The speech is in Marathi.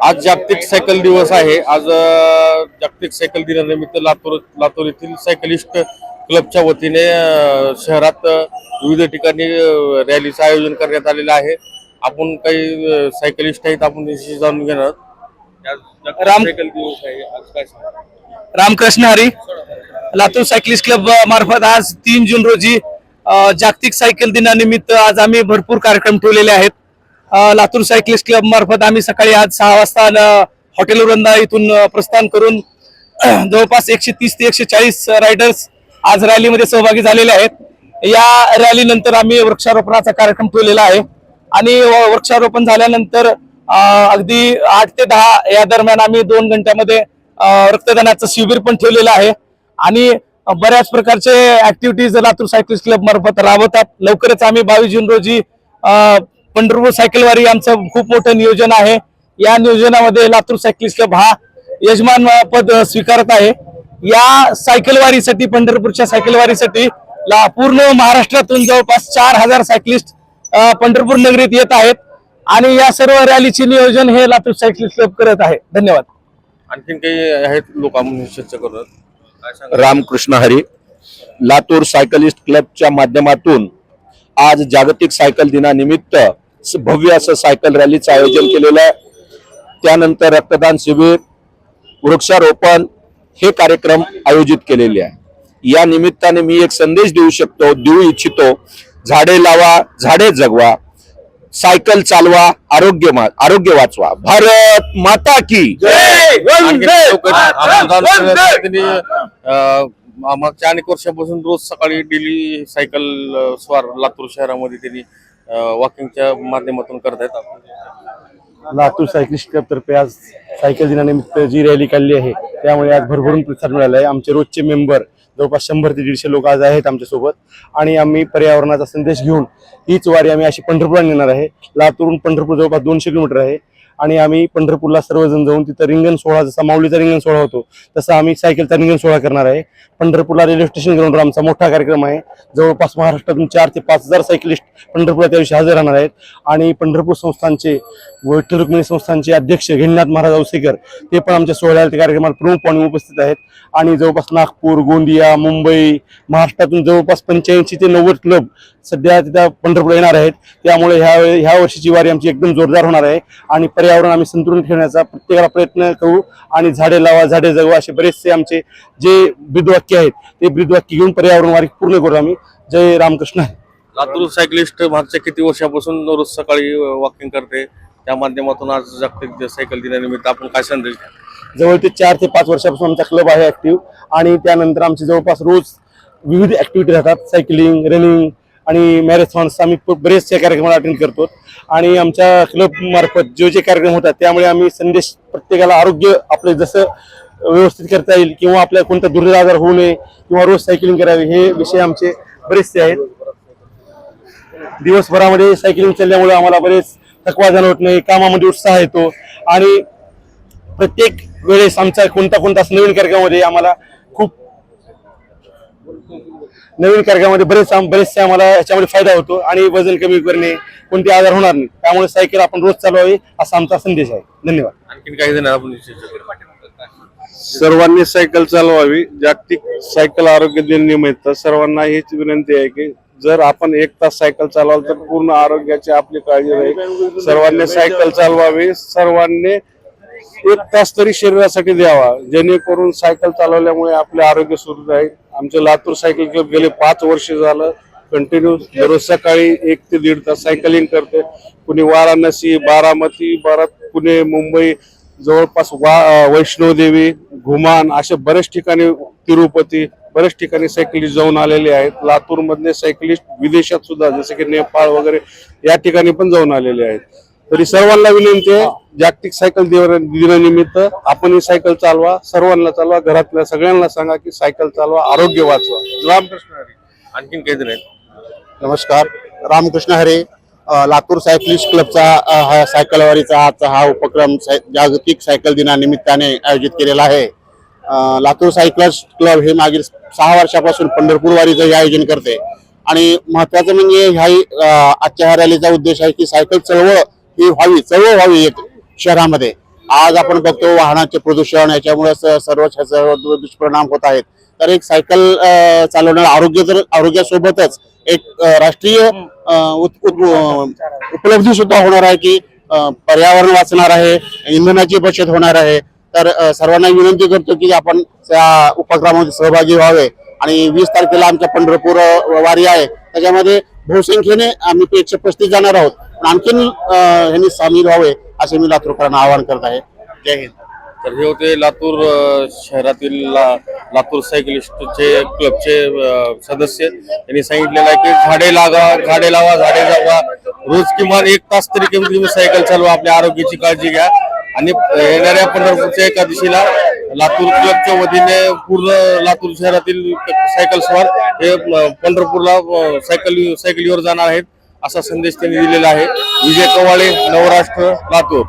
आज जागतिक सायकल दिवस आहे। आज जागतिक सायकल दिनानिमित्त लातूर येथील सायकलिस्ट क्लबच्या वतीने शहरात विविध ठिकाणी रॅलीचं आयोजन करण्यात आलेलं आहे। आपण काही सायकलिस्ट आहेत, आपण त्याच्याशी जाणून घेणार आहोत। सायकल दिवस आहे आज, काय सांगा? रामकृष्ण हरी। लातूर सायकलिस्ट क्लब मार्फत आज 3 जून रोजी जागतिक सायकल दिनानिमित्त आज आम्ही भरपूर कार्यक्रम ठेवलेले आहेत। लातूर सायकलिस्ट क्लब मार्फत आम्ही सकाळी आज 6 वाजता हॉटेल वृंदा इथून प्रस्थान करून जवळपास 130 ते 140 रायडर्स आज रॅलीमध्ये सहभागी झालेले आहेत। या रॅलीनंतर आम्ही वृक्षारोपणाचा कार्यक्रम ठेवलेला आहे आणि वृक्षारोपण झाल्यानंतर अगदी 8 ते 10 या दरम्यान आम्ही 2 घंट्यामध्ये रक्तदानाचं शिबिर पण ठेवलेलं आहे आणि बऱ्याच प्रकारचे ऍक्टिव्हिटीज लातूर सायकलिस्ट क्लब मार्फत राबवतात। लवकरच आम्ही 22 जून रोजी पंढरपूर सायकलवारी आमचं खूप मोठं नियोजन आहे। या नियोजनामध्ये लातूर सायकलिस्ट क्लब हा यजमान पद स्वीकारत आहे। या सायकलवारीसाठी, पंढरपूरच्या सायकलवारीसाठी पूर्ण महाराष्ट्रातून जवळपास 4000 सायकलिस्ट पंढरपूर नगरीत येत आहेत आणि या सर्व रॅलीचे नियोजन हे लातूर सायकलिस्ट क्लब करत आहे। धन्यवाद। आणखीन काही आहेत लोक आपण चर्चा करतात। रामकृष्ण हरी। लातूर सायकलिस्ट क्लबच्या माध्यमातून आज जागतिक सायकल दिनानिमित्त भव्य असं सायकल रॅलीचं आयोजन केलेलं आहे। त्यानंतर रक्तदान शिबिर, वृक्षारोपण हे कार्यक्रम आयोजित केलेले आहे। या निमित्ताने मी एक संदेश देऊ इच्छितो, झाडे लावा, झाडे जगवा, सायकल चालवा, आरोग्य वाचवा, भारत माता की जय। मागच्या अनेक वर्षापासून रोज सकाळी डेली सायकल स्वार लातूर शहरामध्ये त्यांनी वॉकिंगच्या माध्यमातून करतायत। लातूर सायकलिस्ट क्लब तर्फे आज सायकल दिनानिमित्त जी रॅली काढली आहे त्यामुळे आज भरभरून प्रतिसाद मिळाला आहे। आमचे रोजचे मेंबर जवळपास 100 ते 150 लोक आज आहेत आमच्यासोबत आणि आम्ही पर्यावरणाचा संदेश घेऊन हीच वारी आम्ही अशी पंढरपूरला नेणार आहे। लातूरून पंढरपूर जवळपास 200 किलोमीटर आहे आणि आम्ही पंढरपूरला सर्वजण जाऊन तिथं रिंगण सोहळा, जसा माऊलीचा रिंगण सोहळा होतो तसा आम्ही सायकलचा रिंगण सोहळा करणार आहे। पंढरपूरला रेल्वे स्टेशन ग्राउंडवर आमचा मोठा कार्यक्रम आहे। जवळपास महाराष्ट्रातून 4 ते 5000 सायकलिस्ट पंढरपूरला त्या दिवशी हजर राहणार आहेत आणि पंढरपूर संस्थानचे, विठ्ठल रुक्मिणी संस्थानचे अध्यक्ष घेणनाथ महाराज औसेकर ते पण आमच्या सोहळ्याला, त्या कार्यक्रमाला प्रमुख पाहुणे उपस्थित आहेत आणि जवळपास नागपूर, गोंदिया, मुंबई, महाराष्ट्रातून जवळपास 85 ते 90 क्लब सध्या तिथं पंढरपूर येणार आहेत। त्यामुळे ह्या वर्षीची वारी आमची एकदम जोरदार होणार आहे आणि पर्यावरण आम्ही संतुलन ठेवण्याचा प्रत्येकाला प्रयत्न करू आणि झाडे लावा, झाडे जगवा असे बरेचसे आमचे जे ब्रीदवाक्य आहेत ते ब्रीदवाक्य घेऊन पर्यावरण वारी पूर्ण करू आम्ही। जय रामकृष्ण। लातूर सायकलिस्ट मागच्या किती वर्षापासून रोज सकाळी वॉकिंग करते, त्या माध्यमातून आज जागतिक सायकल दिनानिमित्त आपण काय संदेश द्या? जवळ ते 4 ते 5 वर्षापासून आमचा क्लब आहे ऍक्टिव्ह आणि त्यानंतर आमचे जवळपास रोज विविध ऍक्टिव्हिटी राहतात, सायकलिंग, रनिंग आणि मॅरेथॉन्स आम्ही बरेचसे कार्यक्रमाला अटेंड करतो आणि आमच्या क्लब मार्फत जे कार्यक्रम होतात त्यामुळे आम्ही संदेश प्रत्येकाला आरोग्य आपले जसं व्यवस्थित करता येईल किंवा आपल्याला कोणता दुर्धर आजार होऊ नये किंवा रोज सायकलिंग करावी हे विषय आमचे बरेचसे आहेत। दिवसभरामध्ये सायकलिंग चालल्यामुळे आम्हाला बरेच थकवा जाणवत नाही, कामामध्ये उत्साह येतो आणि प्रत्येक वेळेस आमचा कोणता नवीन कार्यक्रमामध्ये आम्हाला बरेचसे आम्हाला याच्यामध्ये फायदा होतो आणि वजन कमी करणे, कोणते आजार होणार नाही, त्यामुळे सायकल आपण रोज चालवावी असा आमचा संदेश आहे। धन्यवाद। आणखीन काही जण आपण सर्वांनी सायकल चालवावी। जागतिक सायकल आरोग्य दिनानिमित्त सर्वांना हीच विनंती आहे की जर आपण 1 तास सायकल चालवाल तर पूर्ण आरोग्याची आपली काळजी राहील। सर्वांनी सायकल चालवावी, सर्वांनी 1 तास तरी शरीरासाठी द्यावा, जेणेकरून सायकल चालवल्यामुळे आपले आरोग्य सुरू राहील। आमचे लातूर सायकल क्लब गेले 5 वर्ष झालं कंटिन्यू दररोज सकाळी 1 ते 1.5 तास सायकलिंग करते। कुणी वाराणसी, बारामती, पुणे, मुंबई, जवळपास वैष्णोदेवी, घुमान अशा बरेच ठिकाणी, तिरुपती, बरेच ठिकाणी सायकलिस्ट जाऊन आलेले आहेत। लातूर मधले सायकलिस्ट विदेशात सुद्धा जसे की नेपाळ वगैरे या ठिकाणी पण जाऊन आलेले आहेत। तरी सर्वांना विनंती आहे, जागतिक सायकल दिनानिमित्त आपण ही सायकल चालवा, सर्वांना चालवा, घरातल्या सगळ्यांना सांगा की सायकल चालवा, आरोग्य वाचवा। रामकृष्ण हरी। आणखीन काही जण आहेत? नमस्कार, रामकृष्ण हरी। लातूर सायकलिस्ट क्लबचा हा सायकलवारीचा आजचा हा उपक्रम जागतिक सायकल दिनानिमित्ताने आयोजित केलेला आहे। लातूर सायकलिस्ट क्लब हे मागील 6 वर्षापासून पंढरपूर वारीचं आयोजन करते आणि महत्त्वाचं म्हणजे आजच्या रॅलीचा उद्देश आहे की सायकल चळवळ व्हावी एक शहरामध्ये आज आपण बघतो वाहनाचे प्रदूषण याच्यामुळे सर्व दुष्परिणाम होत आहेत. तर एक सायकल चालवणार आरोग्यासोबतच एक राष्ट्रीय उपलब्धी सुद्धा होणार आहे की पर्यावरण वाचणार आहे, इंधनाची बचत होणार आहे. तर सर्वांना विनंती करतो की आपण त्या उपक्रमामध्ये सहभागी व्हावे. आणि 20 तारखेला आमच्या पंढरपूर वारी आहे, त्याच्यामध्ये बहुसंख्येने आम्ही 135 जाणार आहोत. पण आणखीन ह्यांनी सामील व्हावे असे मी लातूरकरांना आवाहन करत आहे. जय हिंद. तर हे होते लातूर शहरातील लातूर सायकलिस्टचे क्लबचे सदस्य. यांनी सांगितलेलं आहे की झाडे लावा झाडे जगवा, रोज किमान 1 तास तरी कमीत कमी सायकल चालवा, आपल्या आरोग्याची काळजी घ्या. आणि येणाऱ्या पंढरपूरच्या एकादशीला लातूर क्लबच्या वतीने पूर्ण लातूर शहरातील सायकल स्वार हे पंढरपूरला सायकलीवर जाणार आहेत असा संदेश त्यांनी दिलेला आहे. विजय कवाळे, नवराष्ट्र, लातूर.